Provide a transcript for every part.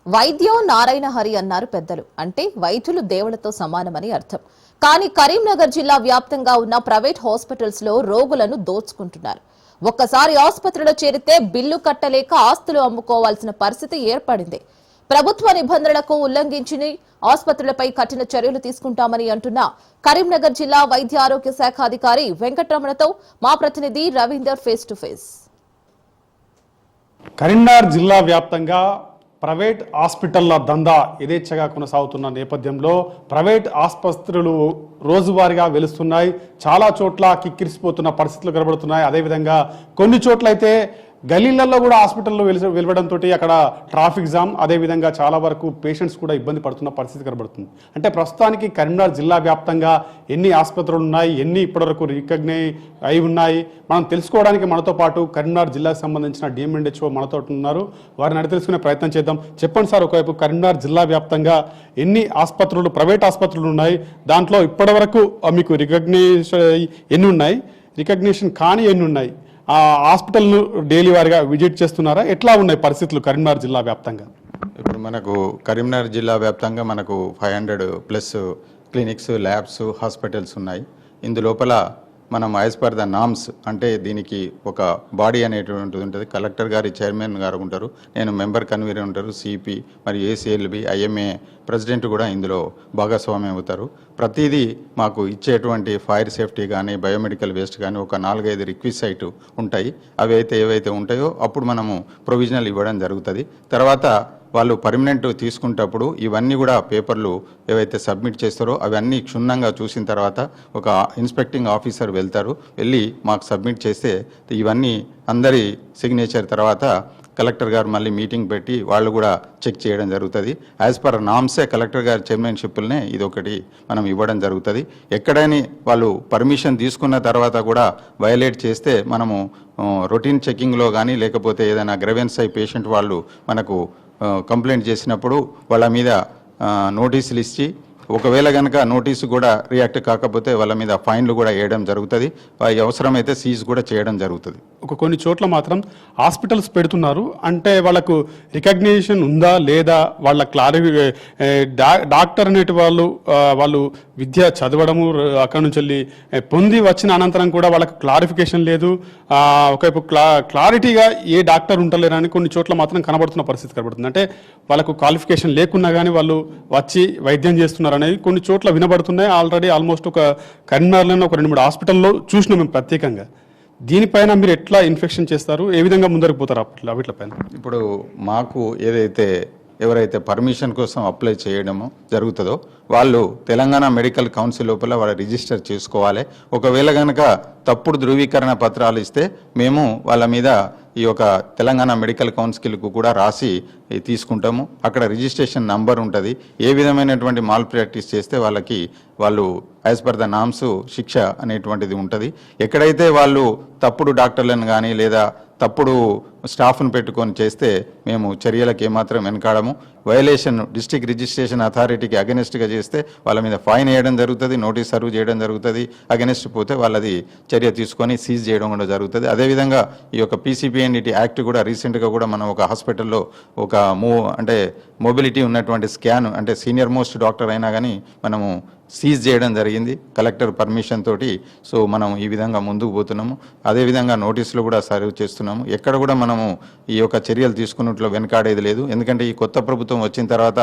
వైద్యం నారాయణ హరి అన్నారు పెద్దలు. అంటే వైద్యులు దేవులతో సమానమని అర్థం. కానీ కరీంనగర్ జిల్లా వ్యాప్తంగా ఉన్న ప్రైవేట్ హాస్పిటల్స్ లో రోగులను దోచుకుంటున్నారు. ఒక్కసారి ఆసుపత్రిలో చేరితే బిల్లు కట్టలేక ఆస్తులు అమ్ముకోవాల్సిన పరిస్థితి ఏర్పడింది. ప్రభుత్వ నిబంధనలకు ఉల్లంఘించి ఆసుపత్రులపై కఠిన చర్యలు తీసుకుంటామని అంటున్న కరీంనగర్ జిల్లా వైద్య ఆరోగ్య శాఖ అధికారి వెంకటరమణతో మా ప్రతినిధి Ravinder face to face. Karimnagar జిల్లా వ్యాప్తంగా ప్రైవేట్ హాస్పిటళ్ల దందా యథేచ్ఛగా కొనసాగుతున్న నేపథ్యంలో ప్రైవేట్ ఆసుపత్రులు రోజువారీగా వెలుస్తున్నాయి. చాలా చోట్ల కిక్కిరిసిపోతున్న పరిస్థితులు కనబడుతున్నాయి. అదేవిధంగా కొన్ని చోట్లయితే గల్లీలలో కూడా హాస్పిటల్లో వెలవడంతో అక్కడ ట్రాఫిక్ జామ్, అదేవిధంగా చాలా వరకు పేషెంట్స్ కూడా ఇబ్బంది పడుతున్న పరిస్థితి కనబడుతుంది. అంటే ప్రస్తుతానికి కరీంనగర్ జిల్లా వ్యాప్తంగా ఎన్ని ఆసుపత్రులు ఉన్నాయి, ఎన్ని ఇప్పటివరకు రికగ్నైజ్ అయి ఉన్నాయి, మనం తెలుసుకోవడానికి మనతో పాటు కరీంనగర్ జిల్లాకు సంబంధించిన డిఎంఎండ్హెచ్ఓ మనతో ఉన్నారు. వారిని అడిగి తెలుసుకునే ప్రయత్నం చేద్దాం. చెప్పండి సార్, ఒకవైపు కరీంనగర్ జిల్లా వ్యాప్తంగా ఎన్ని ఆసుపత్రులు, ప్రైవేట్ ఆసుపత్రులు ఉన్నాయి, దాంట్లో ఇప్పటివరకు మీకు ఎన్ని ఉన్నాయి, రికగ్నిషన్ కాని ఎన్ని ఉన్నాయి, ఆ హాస్పిటల్ను డైలీ వారిగా విజిట్ చేస్తున్నారా? ఎట్లా ఉన్నాయి పరిస్థితులు కరీంనగర్ జిల్లా వ్యాప్తంగా? ఇప్పుడు మనకు కరీంనగర్ జిల్లా వ్యాప్తంగా మనకు 500+ క్లినిక్స్, ల్యాబ్స్, హాస్పిటల్స్ ఉన్నాయి. ఇందులోపల మనం యాజ్ పర్ ద నామ్స్, అంటే దీనికి ఒక బాడీ అనేటువంటిది ఉంటుంది. కలెక్టర్ గారి చైర్మన్ గారు ఉంటారు, నేను మెంబర్ కన్వీనర్ ఉంటారు, సిపి మరి ఏసీఎల్బి, ఐఎంఏ ప్రెసిడెంట్ కూడా ఇందులో భాగస్వామ్యం అవుతారు. ప్రతిదీ మాకు ఇచ్చేటువంటి ఫైర్ సేఫ్టీ కానీ, బయోమెడికల్ వేస్ట్ కానీ ఒక 4-5 రిక్విసైట్ ఉంటాయి. అవి అయితే ఏవైతే ఉంటాయో అప్పుడు మనము ప్రొవిజనల్ ఇవ్వడం జరుగుతుంది. తర్వాత వాళ్ళు పర్మనెంట్ తీసుకునేటప్పుడు ఇవన్నీ కూడా పేపర్లు ఏవైతే సబ్మిట్ చేస్తారో అవన్నీ క్షుణ్ణంగా చూసిన తర్వాత ఒక ఇన్స్పెక్టింగ్ ఆఫీసర్ వెళ్తారు, వెళ్ళి మాకు సబ్మిట్ చేస్తే ఇవన్నీ అందరి సిగ్నేచర్ తర్వాత కలెక్టర్ గారు మళ్ళీ మీటింగ్ పెట్టి వాళ్ళు కూడా చెక్ చేయడం జరుగుతుంది. యాజ్ పర్ నామ్సే కలెక్టర్ గారి చైర్మన్షిప్లనే ఇదొకటి మనం ఇవ్వడం జరుగుతుంది. ఎక్కడైనా వాళ్ళు పర్మిషన్ తీసుకున్న తర్వాత కూడా వయలేట్ చేస్తే మనము రొటీన్ చెకింగ్లో కానీ లేకపోతే ఏదైనా గ్రెవెన్స్ అయి పేషెంట్ వాళ్ళు మనకు కంప్లైంట్ చేసినప్పుడు వాళ్ళ మీద నోటీసులు ఇచ్చి, ఒకవేళ కనుక నోటీసు కూడా రియాక్ట్ కాకపోతే వాళ్ళ మీద ఫైన్లు కూడా వేయడం జరుగుతుంది. అవసరమైతే సీజ్ కూడా చేయడం జరుగుతుంది. కొన్ని చోట్ల మాత్రం హాస్పిటల్స్ పెడుతున్నారు, అంటే వాళ్ళకు రికగ్నిషన్ ఉందా లేదా, వాళ్ళ డాక్టర్ అనేటి వాళ్ళు విద్య చదవడము, అక్కడ నుంచి వెళ్ళి పొంది వచ్చిన అనంతరం కూడా వాళ్ళకు క్లారిఫికేషన్ లేదు. ఒకవైపు క్లారిటీగా ఏ డాక్టర్ ఉంటలేరని కొన్ని చోట్ల మాత్రం కనబడుతున్న పరిస్థితి కనబడుతుంది. అంటే వాళ్ళకు క్వాలిఫికేషన్ లేకున్నా కానీ వాళ్ళు వచ్చి వైద్యం చేస్తున్నారు అనేది కొన్ని చోట్ల వినబడుతున్నాయి. ఆల్రెడీ ఆల్మోస్ట్ ఒక కరీంనగర్లోనే ఒక 2-3 హాస్పిటల్లో చూసినాం మేము ప్రత్యేకంగా. దీనిపైన మీరు ఎట్లా ఇన్ఫెక్షన్ చేస్తారు, ఏ విధంగా ముందరకు పోతారు వీటిపైన? ఇప్పుడు మాకు ఎవరైతే పర్మిషన్ కోసం అప్లై చేయడమో జరుగుతుందో వాళ్ళు తెలంగాణ మెడికల్ కౌన్సిల్ లోపల వాళ్ళు రిజిస్టర్ చేసుకోవాలి. ఒకవేళ కనుక తప్పుడు ధృవీకరణ పత్రాలు ఇస్తే మేము వాళ్ళ మీద ఈ యొక్క తెలంగాణ మెడికల్ కౌన్సిల్కు కూడా రాసి తీసుకుంటాము. అక్కడ రిజిస్ట్రేషన్ నంబర్ ఉంటుంది. ఏ విధమైనటువంటి మాల్ ప్రాక్టీస్ చేస్తే వాళ్ళు యాజ్ పర్ ద నామ్స్ శిక్ష అనేటువంటిది ఉంటుంది. ఎక్కడైతే వాళ్ళు తప్పుడు డాక్టర్లను కానీ లేదా తప్పుడు స్టాఫ్ను పెట్టుకొని చేస్తే మేము చర్యలకు ఏమాత్రం వెనకాడము. వయలేషన్ డిస్ట్రిక్ట్ రిజిస్ట్రేషన్ అథారిటీకి అగెనిస్ట్గా చేస్తే వాళ్ళ మీద ఫైన్ వేయడం జరుగుతుంది, నోటీస్ సర్వ్ చేయడం జరుగుతుంది. అగెనిస్ట్ పోతే వాళ్ళది చర్య తీసుకొని సీజ్ చేయడం కూడా జరుగుతుంది. అదేవిధంగా ఈ యొక్క పీసీపీఎన్డిటీ యాక్ట్ కూడా రీసెంట్గా కూడా మనం ఒక హాస్పిటల్లో ఒక మొబిలిటీ ఉన్నటువంటి స్కాన్, అంటే సీనియర్ మోస్ట్ డాక్టర్ అయినా కానీ మనము సీజ్ చేయడం జరిగింది కలెక్టర్ పర్మిషన్ తోటి. సో మనం ఈ విధంగా ముందుకు పోతున్నాము. అదేవిధంగా నోటీసులు కూడా సర్వ్ చేస్తున్నాము. ఎక్కడ కూడా మనము ఈ యొక్క చర్యలు తీసుకున్నట్లో వెనకాడేది లేదు. ఎందుకంటే ఈ కొత్త ప్రభుత్వం వచ్చిన తర్వాత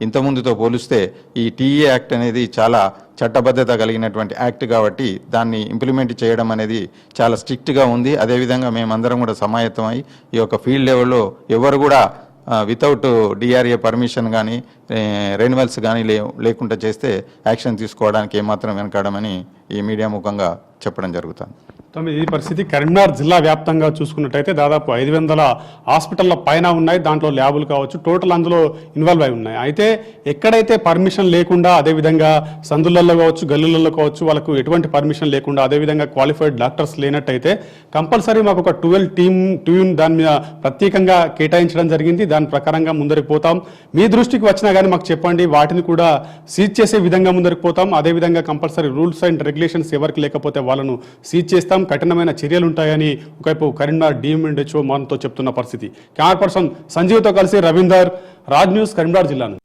ఇంతకుముందుతో పోలిస్తే ఈ టీఏ యాక్ట్ అనేది చాలా చట్టబద్ధత కలిగినటువంటి యాక్ట్ కాబట్టి దాన్ని ఇంప్లిమెంట్ చేయడం అనేది చాలా స్ట్రిక్ట్గా ఉంది. అదేవిధంగా మేమందరం కూడా సమాయత్తమై ఈ యొక్క ఫీల్డ్ లెవెల్లో ఎవరు కూడా వితౌట్ డిఆర్ఏ పర్మిషన్ కానీ రెన్యువల్స్ కానీ లేకుండా చేస్తే యాక్షన్ తీసుకోవడానికి ఏమాత్రం వెనకాడమని ఈ మీడియా ముఖంగా చెప్పడం జరుగుతుంది. ఈ పరిస్థితి కరీంనగర్ జిల్లా వ్యాప్తంగా చూసుకున్నట్టయితే దాదాపు 500 హాస్పిటళ్ల పైన ఉన్నాయి. దాంట్లో ల్యాబులు కావచ్చు, టోటల్ అందులో ఇన్వాల్వ్ అయి ఉన్నాయి. అయితే ఎక్కడైతే పర్మిషన్ లేకుండా, అదేవిధంగా సందులలో కావచ్చు, గల్లులలో కావచ్చు, వాళ్ళకు ఎటువంటి పర్మిషన్ లేకుండా, అదేవిధంగా క్వాలిఫైడ్ డాక్టర్స్ లేనట్టయితే కంపల్సరీ మాకు ఒక 12 టీమ్ దాని మీద ప్రత్యేకంగా కేటాయించడం జరిగింది. దాని ప్రకారంగా ముందరికి పోతాం. మీ దృష్టికి వచ్చినా కానీ మాకు చెప్పండి, వాటిని కూడా సీజ్ చేసే విధంగా ముందరికి పోతాం. అదేవిధంగా కంపల్సరీ రూల్స్ అండ్ రెగ్యులేషన్స్ ఎవరికి లేకపోతే వాళ్ళను సీజ్ చేస్తాం. కఠినమైన చర్యలు ఉంటాయని ఒకవైపు కరీంనగర్ డిఎంఎండ్హెచ్ఓ మనతో చెప్తున్న పరిస్థితి. కెమెరా పర్సన్ సంజీవ్తో కలిసి రవీందర్, రాజ్ న్యూస్ కరీంనగర్ జిల్లా నుంచి.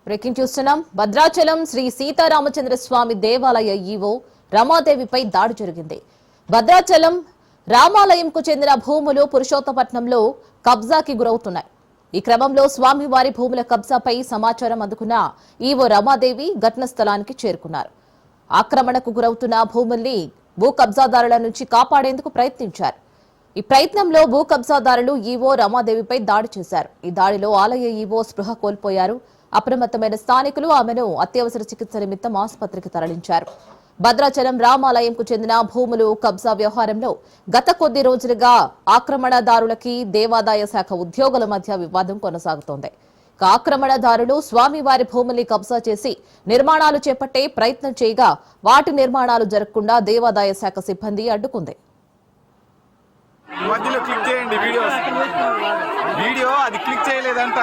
బ్రేకింగ్ చూస్తున్నాం. భద్రాచలం శ్రీ సీతారామచంద్ర స్వామి దేవాలయ ఈవో రమాదేవిపై దాడి జరిగింది. భద్రాచలం రామాలయంకు చెందిన భూములు పురుషోత్తపట్నంలో కబ్జాకి గురవుతున్నాయి. ఈ క్రమంలో స్వామివారి భూముల కబ్జాపై సమాచారం అందుకున్న ఈవో రమాదేవి ఘటన స్థలానికి చేరుకున్నారు. ఆక్రమణకు గురవుతున్న భూముల్ని భూ కబ్జాదారుల నుంచి కాపాడేందుకు ప్రయత్నించారు. ఈ ప్రయత్నంలో భూ కబ్జాదారులు ఈవో రమాదేవిపై దాడి చేశారు. ఈ దాడిలో ఆలయ ఈవో స్పృహ కోల్పోయారు. అప్రమత్తమైన స్థానికులు ఆమెను అత్యవసర చికిత్స నిమిత్తం ఆసుపత్రికి తరలించారు. భద్రాచలం రామాలయంకు చెందిన భూములు కబ్జా వ్యవహారంలో గత కొద్ది రోజులుగా ఆక్రమణదారులకి దేవాదాయ శాఖ ఉద్యోగుల మధ్య వివాదం కొనసాగుతోంది. ఆక్రమణదారులు స్వామివారి భూముల్ని కబ్జా చేసి నిర్మాణాలు చేపట్టే ప్రయత్నం చేయగా వాటి నిర్మాణాలు జరగకుండా దేవాదాయ శాఖ సిబ్బంది అడ్డుకుంది. మధ్యలో క్లిక్ చేయండి వీడియో అది క్లిక్ చేయలేదంట.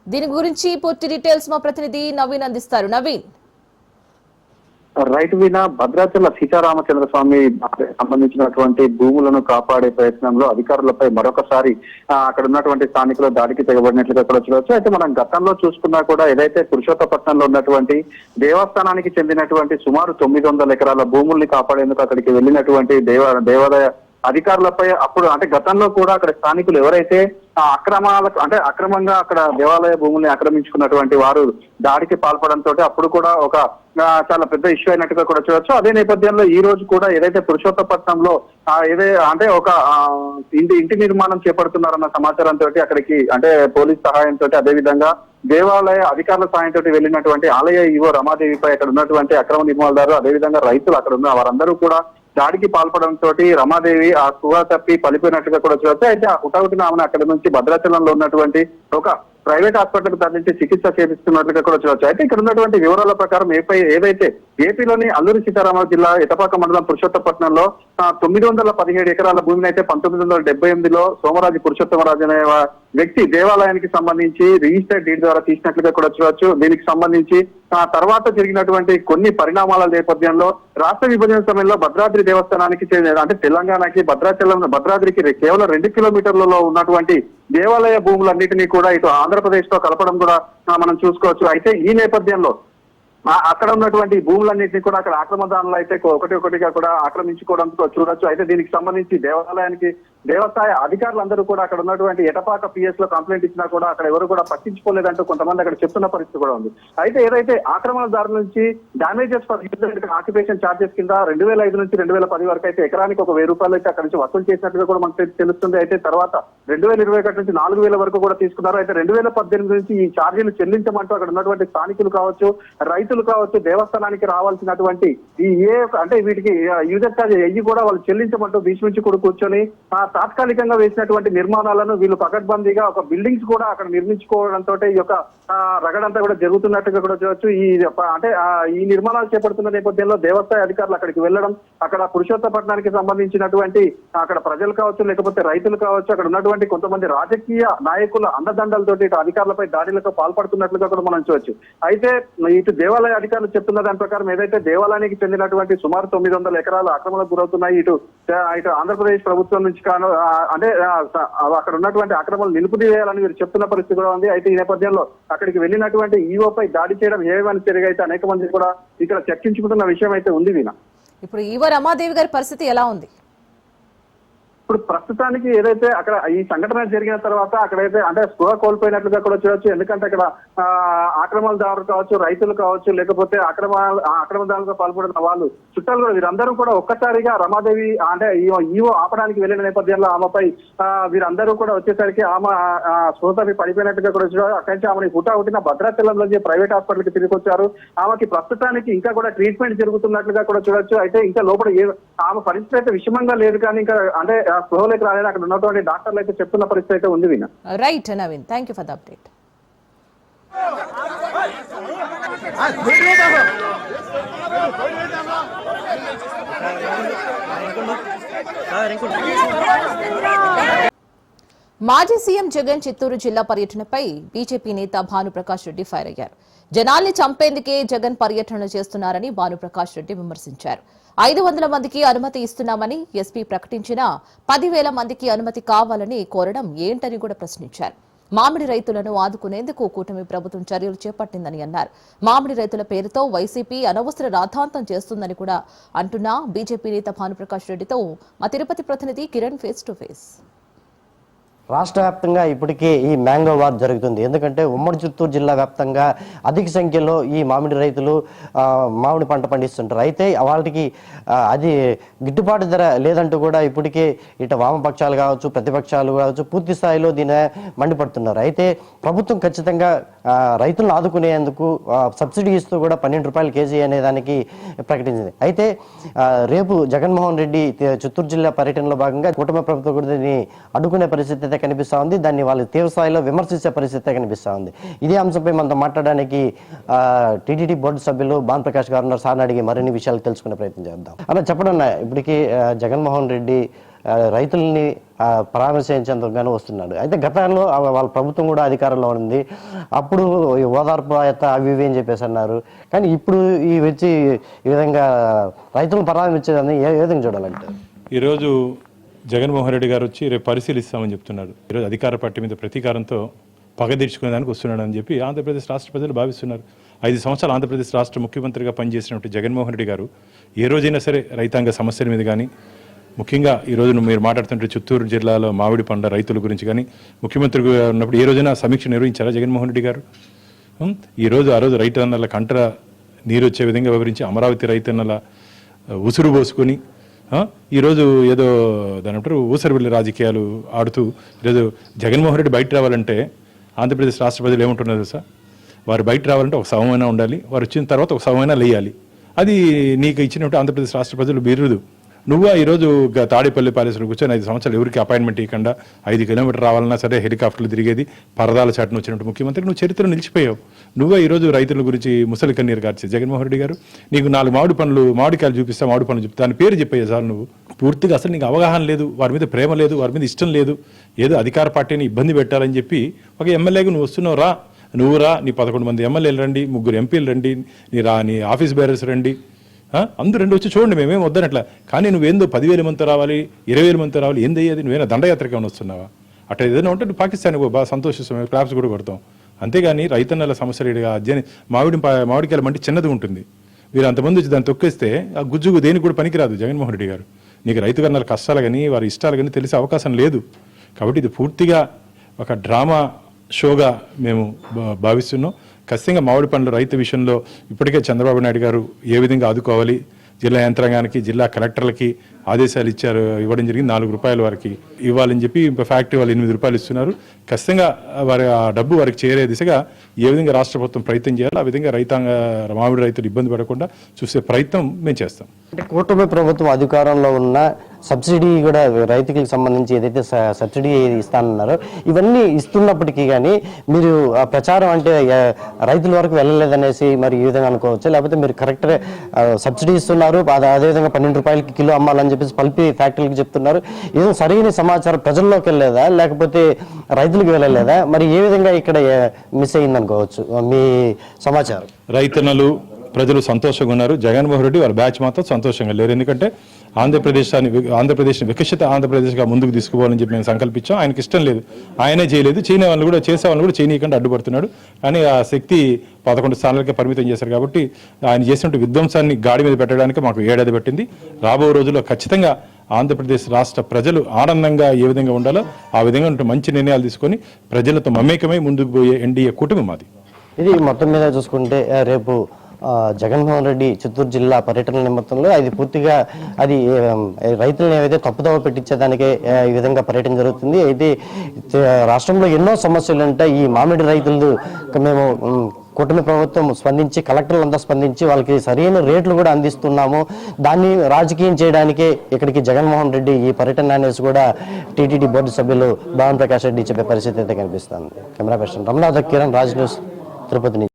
దీని గురించి పూర్తి డీటెయిల్స్ మా ప్రతినిధి నవీన్ అందిస్తారు. నవీన్. రైట్ వీణ, భద్రాచల సీతారామచంద్ర స్వామి సంబంధించినటువంటి భూములను కాపాడే ప్రయత్నంలో అధికారులపై మరొకసారి అక్కడ ఉన్నటువంటి స్థానికులు దాడికి తెగబడినట్లుగా కూడా చూడవచ్చు. అయితే మనం గతంలో చూసుకున్నా కూడా ఏదైతే పురుషోత్తపట్నంలో ఉన్నటువంటి దేవస్థానానికి చెందినటువంటి సుమారు 900 ఎకరాల భూముల్ని కాపాడేందుకు అక్కడికి వెళ్ళినటువంటి దేవాదాయ అధికారులపై అప్పుడు అంటే గతంలో కూడా అక్కడ స్థానికులు ఎవరైతే అక్రమంగా అక్కడ దేవాలయ భూముల్ని ఆక్రమించుకున్నటువంటి వారు దాడికి పాల్పడంతో అప్పుడు కూడా ఒక చాలా పెద్ద ఇష్యూ అయినట్టుగా కూడా చూడొచ్చు. అదే నేపథ్యంలో ఈ రోజు కూడా ఏదైతే పురుషోత్తపట్నంలో ఒక ఇంటి నిర్మాణం చేపడుతున్నారన్న సమాచారంతో అక్కడికి అంటే పోలీస్ సహాయంతో అదేవిధంగా దేవాలయ అధికారుల సాయంతో వెళ్ళినటువంటి ఆలయ ఈవో రమాదేవిపై అక్కడ ఉన్నటువంటి అక్రమ నిర్మాణదారులు అదేవిధంగా రైతులు అక్కడ ఉన్న వారందరూ కూడా దాడికి పాల్పడంతో రమాదేవి ఆ స్పృహ తప్పి పలిపోయినట్టుగా కూడా చూడవచ్చు. అయితే ఆ హుటాహుటిన ఆమెను అక్కడి నుంచి భద్రాచలంలో ఉన్నటువంటి ఒక ప్రైవేట్ హాస్పిటల్ తరలించి చికిత్స చేపిస్తున్నట్లుగా కూడా చూడవచ్చు. అయితే ఇక్కడ ఉన్నటువంటి వివరాల ప్రకారం ఏదైతే ఏపీలోని అల్లూరి సీతారామరాజు జిల్లా ఎటపాక మండలం పురుషోత్తపట్నంలో 917 ఎకరాల భూమిని అయితే 1978లో సోమరాజు పురుషోత్తమరాజు అనే వ్యక్తి దేవాలయానికి సంబంధించి రిజిస్టర్డ్ డీడ్ ద్వారా తీసినట్లుగా కూడా చూడవచ్చు. దీనికి సంబంధించి తర్వాత జరిగినటువంటి కొన్ని పరిణామాల నేపథ్యంలో రాష్ట్ర విభజన సమయంలో భద్రాద్రి దేవస్థానానికి అంటే తెలంగాణకి భద్రాద్రికి కేవలం 2 కిలోమీటర్లలో ఉన్నటువంటి దేవాలయ భూములన్నింటినీ కూడా ఇటు ఆంధ్రప్రదేశ్ లో కలపడం కూడా మనం చూసుకోవచ్చు. అయితే ఈ నేపథ్యంలో అక్కడ ఉన్నటువంటి భూములన్నింటినీ కూడా అక్కడ ఆక్రమణదారులు అయితే ఒకటిగా కూడా ఆక్రమించుకోవడం చూడొచ్చు. అయితే దీనికి సంబంధించి దేవస్థాయ అధికారులందరూ కూడా అక్కడ ఉన్నటువంటి ఎటపాక పిఎస్ లో కంప్లైంట్ ఇచ్చినా కూడా అక్కడ ఎవరు కూడా పట్టించుకోలేదంటూ కొంతమంది అక్కడ చెప్తున్న పరిస్థితి కూడా ఉంది. అయితే ఏదైతే ఆక్రమణదారుల నుంచి డామేజెస్ ఫర్ ఆక్యుపేషన్ చార్జెస్ కింద 2005 నుంచి 2010 వరకు అయితే ఎకరానికి ఒక 1000 రూపాయలు అయితే అక్కడ నుంచి వసూలు చేసినట్టుగా కూడా మనకు తెలుస్తుంది. అయితే తర్వాత 2021 నుంచి 4000 వరకు కూడా తీసుకున్నారు. అయితే 2018 నుంచి ఈ ఛార్జీలు చెల్లించమంటూ అక్కడ ఉన్నటువంటి స్థానికులు కావచ్చు రైతులు కావచ్చు దేవస్థానానికి రావాల్సినటువంటి ఈ వీటికి యూజర్ ఛార్జ్ అయ్యి కూడా వాళ్ళు చెల్లించమంటూ భీష్మించి కూడా కూర్చొని తాత్కాలికంగా వేసినటువంటి నిర్మాణాలను వీళ్ళు పకడ్బందీగా ఒక బిల్డింగ్స్ కూడా అక్కడ నిర్మించుకోవడంతో ఈ యొక్క రగడంతా కూడా జరుగుతున్నట్టుగా కూడా చూడవచ్చు. ఈ నిర్మాణాలు చేపడుతున్న నేపథ్యంలో దేవస్థాయ అధికారులు అక్కడికి వెళ్ళడం అక్కడ పురుషోత్తపట్నానికి సంబంధించినటువంటి అక్కడ ప్రజలు కావచ్చు లేకపోతే రైతులు కావచ్చు అక్కడ ఉన్నటువంటి కొంతమంది రాజకీయ నాయకుల అండదండలతోటి ఇటు అధికారులపై దాడులకు పాల్పడుతున్నట్లుగా కూడా మనం చూడవచ్చు. అయితే ఇటు దేవాలయ అధికారులు చెప్తున్న దాని ప్రకారం ఏదైతే దేవాలయానికి చెందినటువంటి సుమారు 900 ఎకరాలు ఆక్రమణకు గురవుతున్నాయి. ఇటు ఆంధ్రప్రదేశ్ ప్రభుత్వం నుంచి అక్కడ ఉన్నటువంటి ఆక్రమణలు నిలుపుదీయాలని వీరు చెప్తున్న పరిస్థితి కూడా ఉంది. అయితే ఈ నేపథ్యంలో అక్కడికి వెళ్ళినటువంటి ఈవోపై దాడి చేయడం ఏమని తిరిగి అయితే అనేక మంది కూడా ఇక్కడ చర్చించుకుంటున్న విషయం అయితే ఉంది. వీణ ఇప్పుడు ఈవో రమాదేవి గారి పరిస్థితి ఎలా ఉంది? ఇప్పుడు ప్రస్తుతానికి ఏదైతే అక్కడ ఈ సంఘటన జరిగిన తర్వాత అక్కడైతే అంటే స్పృహ కోల్పోయినట్లుగా కూడా చూడొచ్చు. ఎందుకంటే అక్కడ ఆక్రమణదారులు కావచ్చు, రైతులు కావచ్చు, లేకపోతే ఆక్రమణదారులుగా పాల్పడిన వాళ్ళు చుట్టాలు కూడా వీరందరూ కూడా ఒక్కసారిగా రమాదేవి అంటే ఈవో ఆపడానికి వెళ్ళిన నేపథ్యంలో ఆమెపై వీరందరూ కూడా వచ్చేసరికి ఆమె స్పృహ పడిపోయినట్టుగా కూడా చూడాలి. అక్కడి నుంచి ఆమెని హుటాహుటిన భద్రాచలంలో ప్రైవేట్ హాస్పిటల్కి తిరిగి వచ్చారు. ఆమెకి ప్రస్తుతానికి ఇంకా కూడా ట్రీట్మెంట్ జరుగుతున్నట్లుగా కూడా చూడొచ్చు. అయితే ఇంకా లోపల ఆమె పరిస్థితి అయితే విషమంగా లేదు, కానీ ఇంకా అంటే స్పృహలోకి రాలేదు. అక్కడ ఉన్నటువంటి డాక్టర్లు అయితే చెప్తున్న పరిస్థితి అయితే ఉంది. Veena right Naveen, thank you for the update. మాజీ సీఎం జగన్ చిత్తూరు జిల్లా పర్యటనపై బీజేపీ నేత భానుప్రకాష్ రెడ్డి ఫైర్ అయ్యారు. జనాల్ని చంపేందుకే జగన్ పర్యటన చేస్తున్నారని భానుప్రకాష్ రెడ్డి విమర్శించారు. 500 మందికి అనుమతి ఇస్తున్నామని ఎస్పీ ప్రకటించినా 10,000 మందికి అనుమతి కావాలని కోరడం ఏంటని కూడా ప్రశ్నించారు. మామిడి రైతులను ఆదుకునేందుకు కూటమి ప్రభుత్వం చర్యలు చేపట్టిందని అన్నారు. మామిడి రైతుల పేరుతో వైసీపీ అనవసర రాద్ధాంతం చేస్తుందని కూడా అంటున్న బీజేపీ నేత భానుప్రకాష్ రెడ్డితో మా తిరుపతి ప్రతినిధి కిరణ్ ఫేస్ టు ఫేస్. రాష్ట్ర వ్యాప్తంగా ఇప్పటికే ఈ మ్యాంగో వార్ జరుగుతుంది. ఎందుకంటే ఉమ్మడి చిత్తూరు జిల్లా వ్యాప్తంగా అధిక సంఖ్యలో ఈ మామిడి రైతులు మామిడి పంట పండిస్తుంటారు. అయితే వాళ్ళకి అది గిట్టుబాటు ధర లేదంటూ కూడా ఇప్పటికే ఇటు వామపక్షాలు కావచ్చు, ప్రతిపక్షాలు కావచ్చు పూర్తి స్థాయిలో దీన్ని మండిపడుతున్నారు. అయితే ప్రభుత్వం ఖచ్చితంగా రైతులను ఆదుకునేందుకు సబ్సిడీ ఇస్తూ కూడా 12 రూపాయలు కేజీ అనే దానికి ప్రకటించింది. అయితే రేపు జగన్మోహన్ రెడ్డి చిత్తూరు జిల్లా పర్యటనలో భాగంగా కూటమి ప్రభుత్వం కూడా దీన్ని అడ్డుకునే పరిస్థితి కనిపిస్తా ఉంది. దాన్ని వాళ్ళు తీవ్ర స్థాయిలో విమర్శించే పరిస్థితి కనిపిస్తా ఉంది. ఇదే అంశంపై మనతో మాట్లాడడానికి టీటీడీ బోర్డు సభ్యులు భానుప్రకాష్ గారు ఉన్నారు. సార్ని అడిగి మరిన్ని విషయాలు తెలుసుకునే ప్రయత్నం చేద్దాం. అలా చెప్పడం ఇప్పటికీ జగన్మోహన్ రెడ్డి రైతుల్ని పరామర్శించేందుకు గాను వస్తున్నాడు. అయితే గతంలో వాళ్ళ ప్రభుత్వం కూడా అధికారంలో ఉంది. అప్పుడు ఓదార్పు అవి ఇవి అని చెప్పేసి అన్నారు. కానీ ఇప్పుడు వచ్చి ఈ విధంగా రైతులను పరామర్శించేదాన్ని ఏ విధంగా చూడాలంటే ఈరోజు జగన్మోహన్ రెడ్డి గారు వచ్చి రేపు పరిశీలిస్తామని చెప్తున్నాడు. ఈరోజు అధికార పార్టీ మీద ప్రతీకారంతో పగ తీర్చుకునే దానికి వస్తున్నాడు అని చెప్పి ఆంధ్రప్రదేశ్ రాష్ట్ర ప్రజలు భావిస్తున్నారు. 5 సంవత్సరాలు ఆంధ్రప్రదేశ్ రాష్ట్ర ముఖ్యమంత్రిగా పనిచేసినటువంటి జగన్మోహన్ రెడ్డి గారు ఏ రోజైనా సరే రైతాంగ సమస్యల మీద కానీ, ముఖ్యంగా ఈరోజు మీరు మాట్లాడుతుంటే చిత్తూరు జిల్లాలో మామిడి పండ్ల రైతుల గురించి కానీ ముఖ్యమంత్రిగా ఉన్నప్పుడు ఏ రోజైనా సమీక్ష నిర్వహించారా జగన్మోహన్ రెడ్డి గారు? ఈరోజు ఆ రోజు రైతన్నల కంటర నీరు వచ్చే విధంగా వివరించి అమరావతి రైతన్నల ఉసురు పోసుకొని ఈరోజు ఏదో దాని అంటారు ఊసరవెల్లి రాజకీయాలు ఆడుతూ ఈరోజు జగన్మోహన్ రెడ్డి బయట రావాలంటే ఆంధ్రప్రదేశ్ రాష్ట్ర ప్రజలు ఏమంటున్నారు సార్? వారు బయట రావాలంటే ఒక శవమైనా ఉండాలి, వారు వచ్చిన తర్వాత ఒక శవమైనా లేయాలి. అది నీకు ఇచ్చినట్టు ఆంధ్రప్రదేశ్ రాష్ట్ర ప్రజలు బిరుదు. నువ్వు ఈరోజు తాడేపల్లి ప్యాలెస్లో కూర్చొని 5 సంవత్సరాలు ఎవరికి అపాయింట్మెంట్ ఇవ్వకుండా 5 కిలోమీటర్ రావాలన్నా సరే హెలికాప్టర్లు తిరిగేది పరదాల చాటును వచ్చినట్టు ముఖ్యమంత్రి నువ్వు చరిత్ర నిలిచిపోయావు. నువ్వే ఈరోజు రైతుల గురించి ముసలి కన్నీరు కార్చే జగన్మోహన్ రెడ్డి గారు. నీకు 4 మామిడికాయలు చూపిస్తా, మామిడి పండ్లు చూపిస్తా, దాని పేరు చెప్పాయి సార్. నువ్వు పూర్తిగా అసలు నీకు అవగాహన లేదు, వారి మీద ప్రేమ లేదు, వారి మీద ఇష్టం లేదు, ఏదో అధికార పార్టీని ఇబ్బంది పెట్టాలని చెప్పి ఒక ఎమ్మెల్యేగా నువ్వు వస్తున్నావు. రా, నువ్వు రా, నీ 11 మంది ఎమ్మెల్యేలు రండి, 3 ఎంపీలు రండి, నీ ఆఫీస్ బేరర్స్ రండి, అందరూ 2 వచ్చి చూడండి, మేమేం వద్దనట్లా. కానీ నువ్వేందో 10,000 మందితో రావాలి, 20,000 మందితో రావాలి, ఏంది అయ్యేది? నువ్వేనా దండయాత్రకి ఏమైనా వస్తున్నావా? అట్లా ఏదైనా ఉంటే నువ్వు పాకిస్తాన్కి బాగా సంతోషిస్తాం, క్లాప్స్ కూడా కొడతాం. అంతేగాని రైతన్నల సమస్యలు మామిడికాయల మంటి చిన్నది ఉంటుంది. మీరు అంతమంది వచ్చి దాన్ని తొక్కేస్తే ఆ గుజ్జుగు దేనికి కూడా పనికిరాదు జగన్మోహన్ రెడ్డి గారు. నీకు రైతు కన్నాల కష్టాలు కానీ వారి ఇష్టాలు కానీ తెలిసే అవకాశం లేదు. కాబట్టి ఇది పూర్తిగా ఒక డ్రామా షోగా మేము భావిస్తున్నాం. ఖచ్చితంగా మామిడి పండ్ల రైతు విషయంలో ఇప్పటికే చంద్రబాబు నాయుడు గారు ఏ విధంగా ఆదుకోవాలి, జిల్లా యంత్రాంగానికి, జిల్లా కలెక్టర్లకి ఆదేశాలు ఇవ్వడం జరిగింది. 4 రూపాయల వారికి ఇవ్వాలని చెప్పి ఫ్యాక్టరీ వాళ్ళు 8 రూపాయలు ఇస్తున్నారు. ఖచ్చితంగా వారి ఆ డబ్బు వారికి చేరే దిశగా ఏ విధంగా రాష్ట్ర ప్రభుత్వం ప్రయత్నం చేయాలో ఆ విధంగా మామిడి రైతులు ఇబ్బంది పడకుండా చూసే ప్రయత్నం మేము చేస్తాం. అంటే కూటమి ప్రభుత్వం అధికారంలో ఉన్న సబ్సిడీ కూడా రైతులకు సంబంధించి ఏదైతే సబ్సిడీ ఇస్తానన్నారో ఇవన్నీ ఇస్తున్నప్పటికీ కానీ మీరు ఆ ప్రచారం అంటే రైతుల వరకు వెళ్ళలేదనేసి మరి ఈ విధంగా అనుకోవచ్చు. లేకపోతే మీరు కరెక్ట్ సబ్సిడీ ఇస్తున్నారు, అదేవిధంగా 12 రూపాయలకి కిలో అమ్మాలని చెప్పేసి పల్పి ఫ్యాక్టరీలకు చెప్తున్నారు. ఏదో సరైన సమాచారం ప్రజల్లోకి వెళ్ళలేదా, లేకపోతే రైతులకు వెళ్ళలేదా? మరి ఏ విధంగా ఇక్కడ మిస్ అయింది అనుకోవచ్చు మీ సమాచారం? రైతన్నలు ప్రజలు సంతోషంగా ఉన్నారు. జగన్మోహన్ రెడ్డి వాళ్ళ బ్యాచ్ మాత్రం సంతోషంగా లేరు. ఎందుకంటే ఆంధ్రప్రదేశ్ని వికసిత ఆంధ్రప్రదేశ్గా ముందుకు తీసుకుపోవాలని చెప్పి మేము సంకల్పించాం. ఆయనకి ఇష్టం లేదు, ఆయనే చేయలేదు, చేసే వాళ్ళు కూడా చేయనీయకుండా అడ్డుపడుతున్నాడు. కానీ ఆ శక్తి 11 స్థానాలకే పరిమితం చేశారు. కాబట్టి ఆయన చేసినట్టు విధ్వంసాన్ని గాడి మీద పెట్టడానికి మాకు ఏడాది పట్టింది. రాబో రోజుల్లో ఖచ్చితంగా ఆంధ్రప్రదేశ్ రాష్ట్ర ప్రజలు ఆనందంగా ఏ విధంగా ఉండాలో ఆ విధంగా ఉంటే మంచి నిర్ణయాలు తీసుకొని ప్రజలతో మమేకమై ముందుకు పోయే ఎన్డీఏ కూటమి మాది. ఇది మొత్తం మీద చూసుకుంటే రేపు జగన్మోహన్ రెడ్డి చిత్తూరు జిల్లా పర్యటన నిమిత్తంలో అది పూర్తిగా అది రైతులను ఏవైతే తప్పుదోవ పెట్టించేదానికే ఈ విధంగా పర్యటన జరుగుతుంది. అయితే రాష్ట్రంలో ఎన్నో సమస్యలు ఉంటాయి. ఈ మామిడి రైతులు మేము కూటమి ప్రభుత్వం స్పందించి కలెక్టర్లంతా స్పందించి వాళ్ళకి సరైన రేట్లు కూడా అందిస్తున్నాము, దాన్ని రాజకీయం చేయడానికే ఇక్కడికి జగన్మోహన్ రెడ్డి ఈ పర్యటన అనేసి కూడా టీటీడీ బోర్డు సభ్యులు భావన్ ప్రకాష్ రెడ్డి చెప్పే పరిస్థితి అయితే కనిపిస్తుంది. Camera person Ramanath Kiran, Raj news, Tirupati.